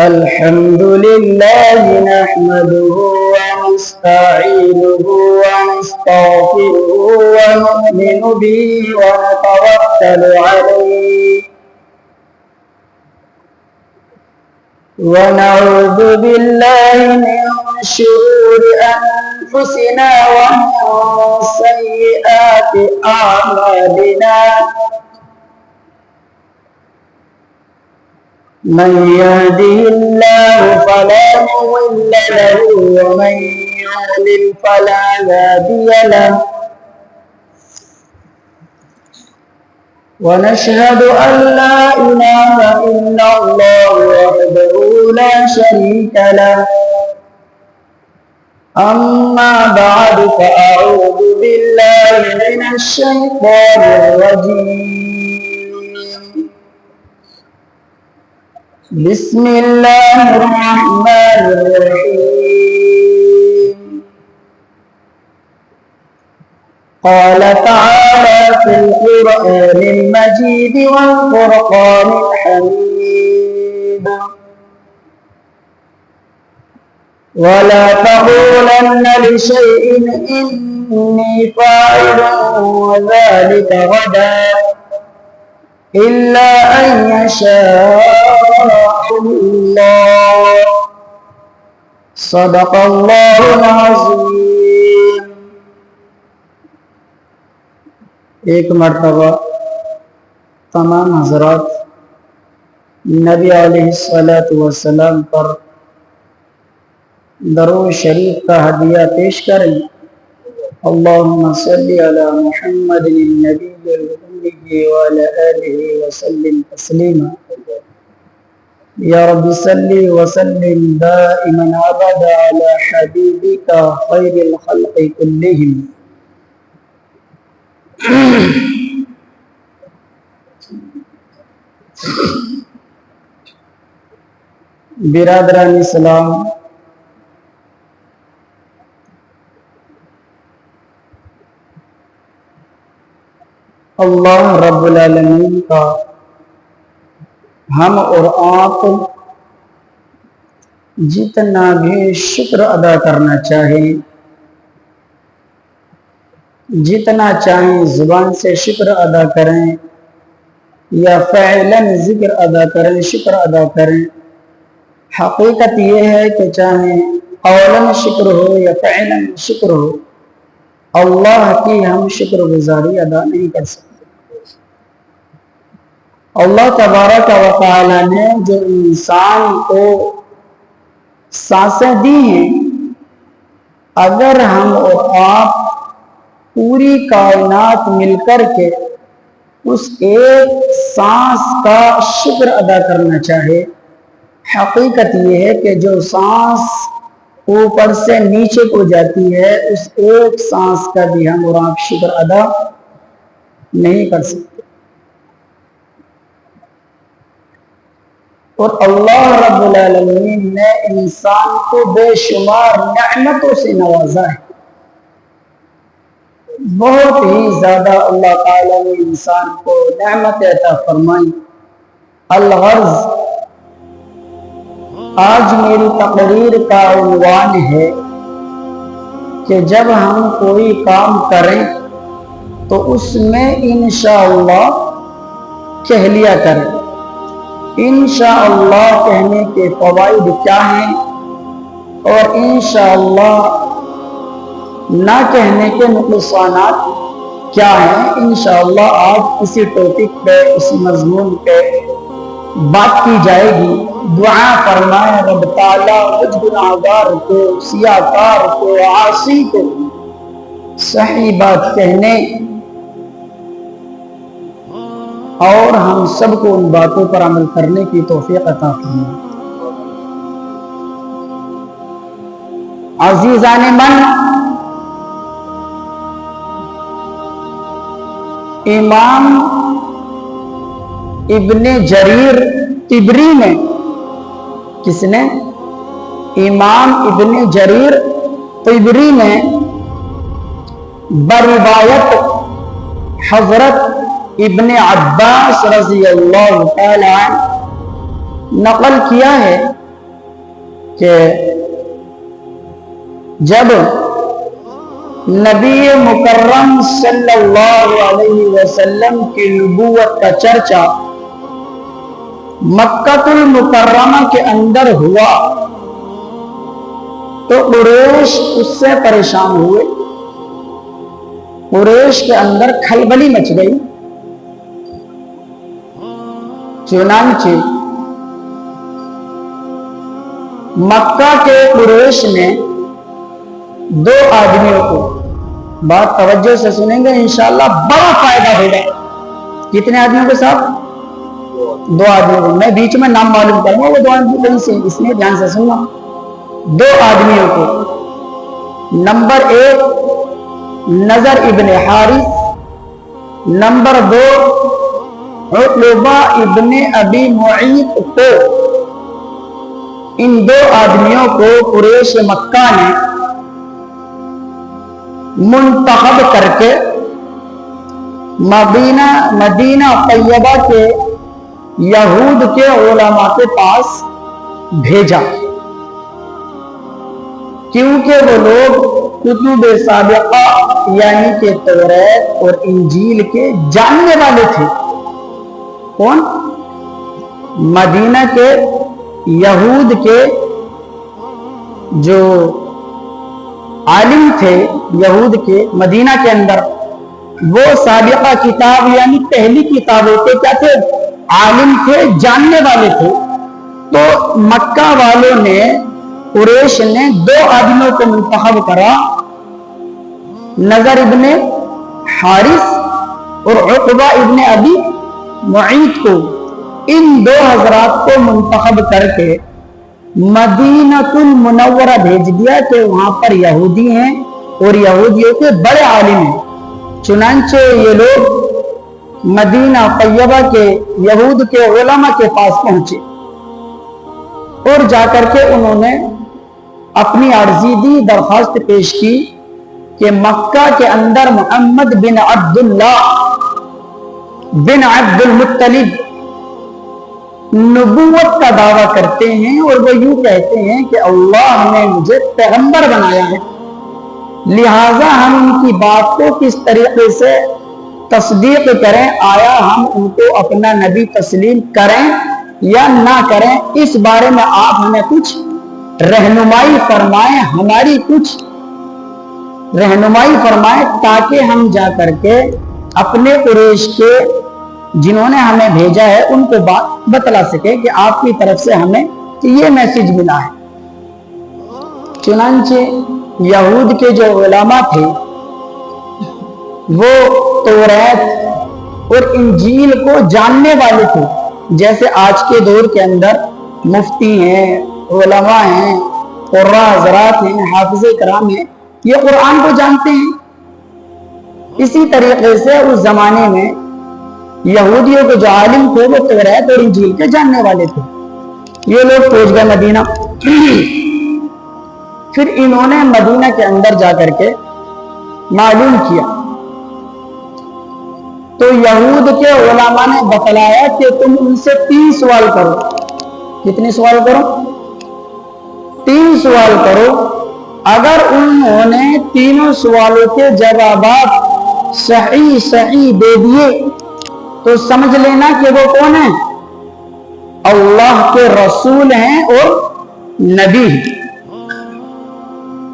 الحمد لله نحمده ونستعينه ونستغفره ونؤمن به ونتوكل عليه ونعوذ بالله من شرور أنفسنا ومن سيئات أعمالنا من يهده الله فلا مضل له ومن يضلل فلا هادي له ونشهد أن لا إله إلا الله وحده لا شريك له أما بعد فأعوذ بالله من الشيطان الرجيم بسم الله الرحمن الرحيم قال تعالى في القرآن المجيد والفرقان الحميد ولا تقولن لشيء إني فاعل ذلك غدا إلا أن يشاء الله صدق الله العظيم. ایک مرتبہ تمام حضرات نبی علیہ السلام پر درود شریف کا ہدیہ پیش کریں. اللہم صلی علی محمد النبی الأمی وعلى آلہ وسلم تسلیما. یا رب صلی وسلم دائما ابدا على حبیبک خیر الخلق کلہم. برادران اسلام، اللہ رب العالمین کا ہم اور آپ جتنا بھی شکر ادا کرنا چاہیں، جتنا چاہیں زبان سے شکر ادا کریں یا فعلاً ذکر ادا کریں، شکر ادا کریں. حقیقت یہ ہے کہ چاہے قولاً شکر ہو یا فعلاً شکر ہو، اللہ کی ہم شکر گزاری ادا نہیں کر سکتے. اللہ تبارک و تعالی نے جو انسان کو سانسیں دی ہیں، اگر ہم اور آپ پوری کائنات مل کر کے اس ایک سانس کا شکر ادا کرنا چاہے، حقیقت یہ ہے کہ جو سانس اوپر سے نیچے کو جاتی ہے، اس ایک سانس کا بھی ہم اور آپ شکر ادا نہیں کر سکتے. اور اللہ رب العالمین نے انسان کو بے شمار نعمتوں سے نوازا ہے. بہت ہی زیادہ اللہ تعالیٰ نے انسان کو نعمت عطا فرمائی. الغرض، آج میری تقریر کا عنوان ہے کہ جب ہم کوئی کام کریں تو اس میں انشاءاللہ کہہ لیا کریں. انشاءاللہ کہنے کے فوائد کیا ہیں اور انشاءاللہ نہ کہنے کے نقصانات کیا ہیں، انشاءاللہ آج اسی ٹاپک پہ، اسی مضمون پہ بات کی جائے گی. دعا فرمائے رب تعالیٰ مجھ گناہگار کو، سیاہکار کو، عاصی کو صحیح بات کہنے اور ہم سب کو ان باتوں پر عمل کرنے کی توفیق عطا فرمائے. عزیزان من، امام ابن جریر طبری نے، کس نے؟ امام ابن جریر طبری نے بروایت حضرت ابن عباس رضی اللہ تعالی عنہ نقل کیا ہے کہ جب نبی مکرم صلی اللہ علیہ وسلم کی نبوت کا چرچا مکہ المکرمہ کے اندر ہوا تو قریش اس سے پریشان ہوئے. قریش کے اندر کھلبلی مچ گئی. چنانچہ مکہ کے قریش نے دو آدمیوں کو، بات توجہ سے سنیں گے انشاءاللہ بڑا فائدہ ہوگا. کتنے آدمیوں کے ساتھ؟ دو آدمیوں کو. میں بیچ میں نام معلوم کروں گا، وہ دو آدمیوں سے اس میں دھیان سے سننا. دو آدمیوں کو، نمبر 1 نضر ابن حارث، نمبر 2 عقبہ ابن ابی معیط کو. ان دو آدمیوں کو قریش مکہ نے منتخب کر کے مدینہ طیبہ کے یہود کے علماء کے پاس بھیجا، کیونکہ وہ لوگ کتب سابقہ یعنی کہ توریت اور انجیل کے جاننے والے تھے. کون؟ مدینہ کے یہود کے جو عالم تھے یہود کے مدینہ کے اندر، وہ سابقہ کتاب یعنی پہلی کتابوں کے کیا تھے؟ عالم تھے، جاننے والے تھے. تو مکہ والوں نے، قریش نے دو آدمیوں کو منتخب کرا، نضر ابن حارث اور عقبہ ابن ابی معیط کو. ان دو حضرات کو منتخب کر کے مدینہ المنورہ بھیج دیا کہ وہاں پر یہودی ہیں اور یہودیوں کے بڑے عالم ہیں. چنانچہ یہ لوگ مدینہ طیبہ کے یہود کے علماء کے پاس پہنچے اور جا کر کے انہوں نے اپنی عرضی دی، درخواست پیش کی کہ مکہ کے اندر محمد بن عبداللہ بن عبد المطلب نبوت کا دعویٰ کرتے ہیں اور وہ یوں کہتے ہیں کہ اللہ نے مجھے پیغمبر بنایا ہے، لہٰذا ہم ان کی بات کو کس طریقے سے تصدیق کریں؟ آیا ہم ان کو اپنا نبی تسلیم کریں یا نہ کریں؟ اس بارے میں آپ ہمیں کچھ رہنمائی فرمائیں، ہماری کچھ رہنمائی فرمائیں تاکہ ہم جا کر کے اپنے قریش کے جنہوں نے ہمیں بھیجا ہے ان کو بات بتلا سکے کہ آپ کی طرف سے ہمیں یہ میسج ملا ہے. چنانچہ یہود کے جو علماء تھے وہ توریت اور انجیل کو جاننے والے تھے، جیسے آج کے دور کے اندر مفتی ہیں، علماء ہیں، قراء حضرات ہیں، حافظ کرام ہیں، یہ قرآن کو جانتے ہیں. اسی طریقے سے اس زمانے میں یہودیوں کے جو عالم تھے وہ توریت اور انجیل کے جاننے والے تھے. یہ لوگ پہنچ گئے مدینہ. پھر انہوں نے مدینہ کے اندر جا کر کے معلوم کیا تو یہود کے علماء نے بتلایا کہ تم ان سے 3 سوال کرو. کتنے سوال کرو؟ 3 سوال کرو. اگر انہوں نے تینوں سوالوں کے جوابات صحیح دے دیے تو سمجھ لینا کہ وہ کون ہیں؟ اللہ کے رسول ہیں اور نبی.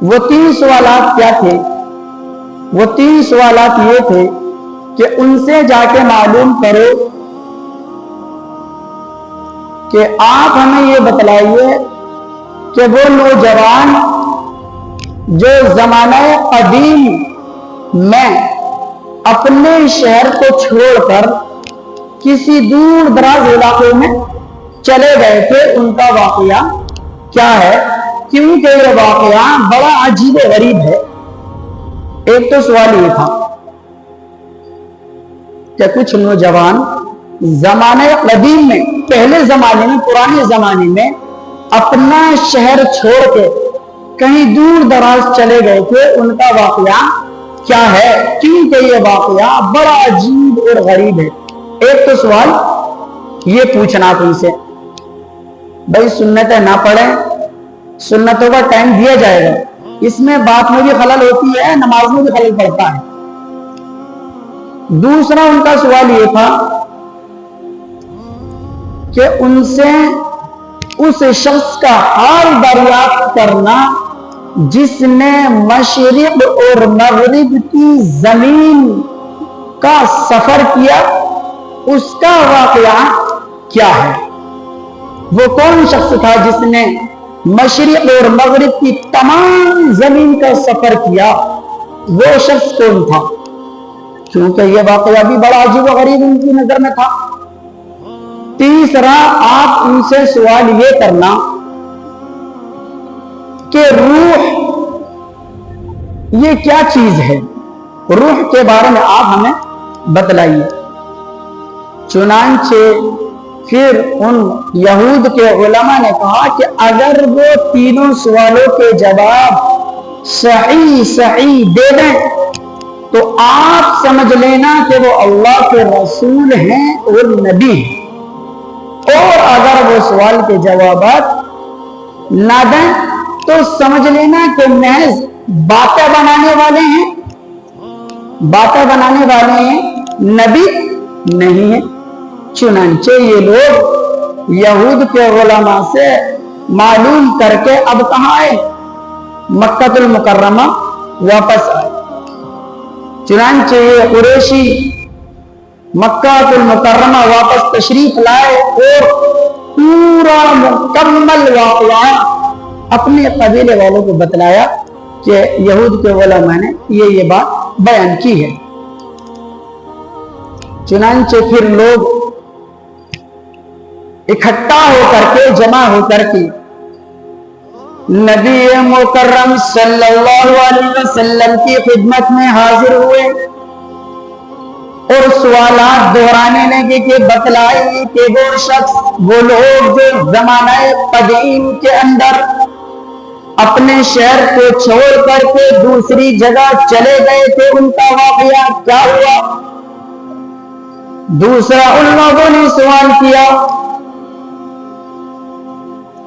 وہ 3 سوالات کیا تھے؟ وہ 3 سوالات یہ تھے کہ ان سے جا کے معلوم کرو کہ آپ ہمیں یہ بتلائیے کہ وہ نوجوان جو زمانہ قدیم میں اپنے شہر کو چھوڑ کر کسی دور دراز علاقوں میں چلے گئے تھے، ان کا واقعہ کیا ہے؟ کیونکہ یہ واقعہ بڑا عجیب و غریب ہے. ایک تو سوال یہ تھا کہ کچھ نوجوان زمانہ قدیم میں، پہلے زمانے میں، پرانے زمانے میں اپنا شہر چھوڑ کے کہیں دور دراز چلے گئے تھے، ان کا واقعہ کیا ہے؟ کیونکہ یہ واقعہ بڑا عجیب اور غریب ہے. ایک تو سوال یہ پوچھنا آپ ان سے. بھائی سنتیں نہ پڑھیں، سنتوں کا ٹائم دیا جائے گا، اس میں بات میں بھی خلل ہوتی ہے، نماز میں بھی خلل پڑتا ہے۔ دوسرا ان کا سوال یہ تھا کہ ان سے اس شخص کا حال دریافت کرنا جس نے مشرق اور مغرب کی زمین کا سفر کیا، اس کا واقعہ کیا ہے؟ وہ کون شخص تھا جس نے مشرق اور مغرب کی تمام زمین کا سفر کیا؟ وہ شخص کون تھا؟ کیونکہ یہ واقعہ بھی بڑا عجیب و غریب ان کی نظر میں تھا۔ تیسرا، آپ ان سے سوال یہ کرنا کہ روح یہ کیا چیز ہے، روح کے بارے میں آپ ہمیں بتلائیے۔ چنانچہ پھر ان یہود کے علماء نے کہا کہ اگر وہ تینوں سوالوں کے جواب صحیح دے دیں تو آپ سمجھ لینا کہ وہ اللہ کے رسول ہیں اور نبی ہیں، اور اگر وہ سوال کے جوابات نہ دیں تو سمجھ لینا کہ محض باتیں بنانے والے ہیں، نبی نہیں ہیں۔ چنانچہ یہ لوگ یہود کے علماء سے معلوم کر کے اب کہاں آئے؟ مکہ المکرمہ واپس آئے۔ چنانچہ یہ قریشی مکہ المکرمہ واپس تشریف لائے اور پورا مکمل واقعہ اپنے قبیلے والوں کو بتلایا کہ یہود کے علماء نے یہ بات بیان کی ہے۔ چنانچہ پھر لوگ اکٹھا ہو کر کے، جمع ہو کر کے نبی مکرم صلی اللہ علیہ وسلم کی خدمت میں حاضر ہوئے اور سوالات دہرانے لگے کہ بتلائیے کہ وہ شخص، وہ لوگ جو زمانہ قدیم کے اندر اپنے شہر کو چھوڑ کر کے دوسری جگہ چلے گئے تھے، ان کا واقعہ کیا ہوا؟ دوسرا، ان لوگوں نے سوال کیا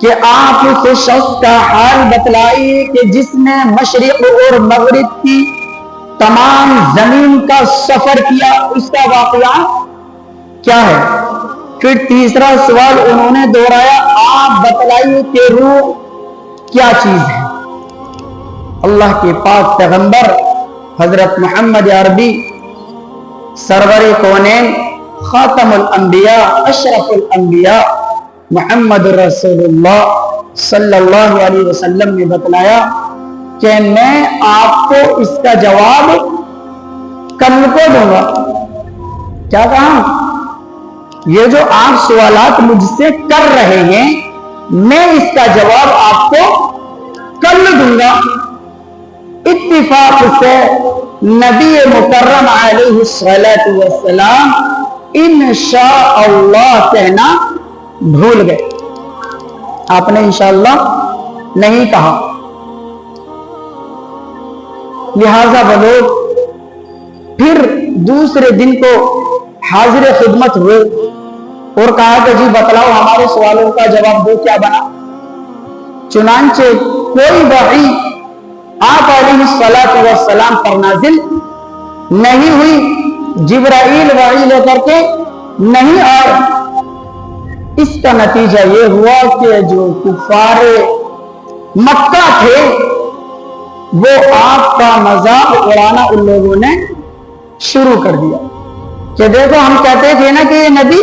کہ آپ اس شخص کا حال بتلائیے کہ جس نے مشرق اور مغرب کی تمام زمین کا سفر کیا، اس کا واقعہ کیا ہے؟ پھر تیسرا سوال انہوں نے دہرایا، آپ بتلائیے کہ روح کیا چیز ہے؟ اللہ کے پاک پیغمبر حضرت محمد عربی سرور کونین خاتم الانبیاء اشرف الانبیاء محمد رسول اللہ صلی اللہ علیہ وسلم نے بتلایا کہ میں آپ کو اس کا جواب کل کو دوں گا۔ کیا کہا؟ یہ جو آپ سوالات مجھ سے کر رہے ہیں، میں اس کا جواب آپ کو کل دوں گا۔ اتفاق سے نبی مکرم علیہ السلام انشاءاللہ کہنا بھول گئے، آپ نے انشاءاللہ نہیں کہا، لہذا وہ لوگ پھر دوسرے دن کو حاضر خدمت ہوئے اور کہا کہ جی بتلاؤ، ہمارے سوالوں کا جواب دو، کیا بنا؟ چنانچہ کوئی وحی آپ علیہ السلام پر نازل نہیں ہوئی، جبرائیل وحی لے کر کے نہیں آئے۔ اس کا نتیجہ یہ ہوا کہ جو کفار مکہ تھے وہ آپ کا مذاق اڑانا ان لوگوں نے شروع کر دیا کہ دیکھو ہم کہتے تھے نا کہ یہ نبی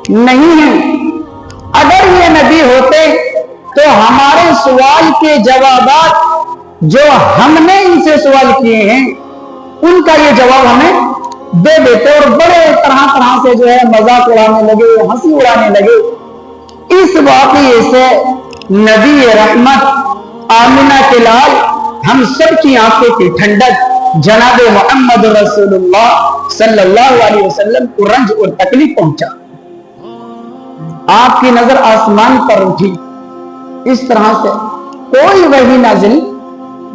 نہیں ہے، اگر یہ نبی ہوتے تو ہمارے سوال کے جوابات جو ہم نے ان سے سوال کیے ہیں ان کا یہ جواب ہمیں دے دیتے، اور بڑے طرح سے جو ہے مذاق اڑانے لگے، ہنسی اڑانے لگے۔ اس واقعے سے نبی رحمت آمنہ کے لال، ہم سب کی آنکھوں کی ٹھنڈک جناب محمد رسول اللہ صلی اللہ علیہ وسلم کو رنج اور تکلیف پہنچا، آپ کی نظر آسمان پر اٹھی۔ اس طرح سے کوئی وحی نازل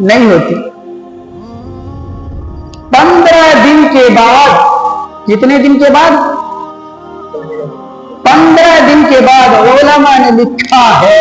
نہیں ہوتی۔ 15 دن کے بعد، کتنے دن کے بعد؟ 15 دن کے بعد علماء نے لکھا ہے